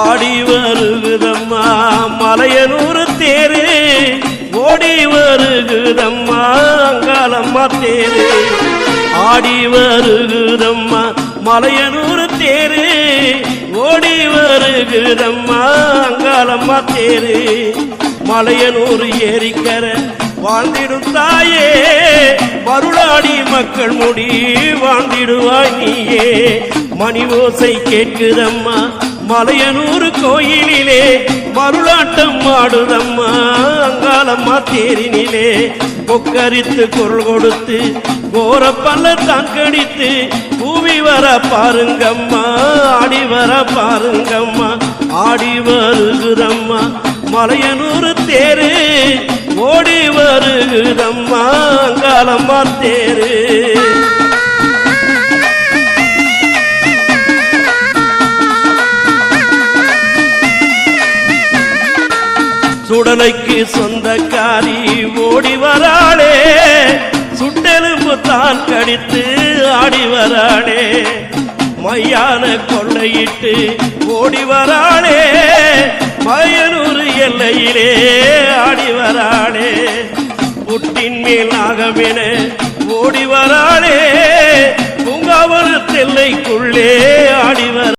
ஆடி வருகுதம்மா மலையனூர் தேரு, ஓடி வருகுதம்மா அங்காளம்மா தேரு. ஆடி வருகுதம்மா மலையனூர் தேரு, ஓடி வருகுதம்மா அங்காளம்மா தேரு. மலையனூர் ஏரிக்கர வாழ்ந்திடும் தாயே, மருளாடி மக்கள் முடி வாழ்ந்திடுவாய் நீயே. மணி ஓசை கேட்குதம்மா மலையனூர் கோயிலிலே, மருளாட்டம் ஆடுதம்மா அங்காளம்மா தேரினிலே. கொக்கரித்து குரல் கொடுத்து கோர பள்ளத்தான் கடித்து பூவி வர பாருங்கம்மா, ஆடி வர பாருங்கம்மா. ஆடி வருகுதம்மா மலையனூர் தேரு, ஓடி வருகுதம்மா அங்காளம்மா தேரு. சுடலைக்கு சொந்தக்காரி ஓடி வராளே, சுட்டெலும்பு தான் கடித்து ஆடி வராளே. மையான கொள்ளையிட்டு ஓடி வராளே, மலையனூர் எல்லையிலே ஆடி வராளே. புட்டின் மேல் நாகமென ஓடி வராளே, பூங்காவன தெல்லைக்குள்ளே ஆடி வர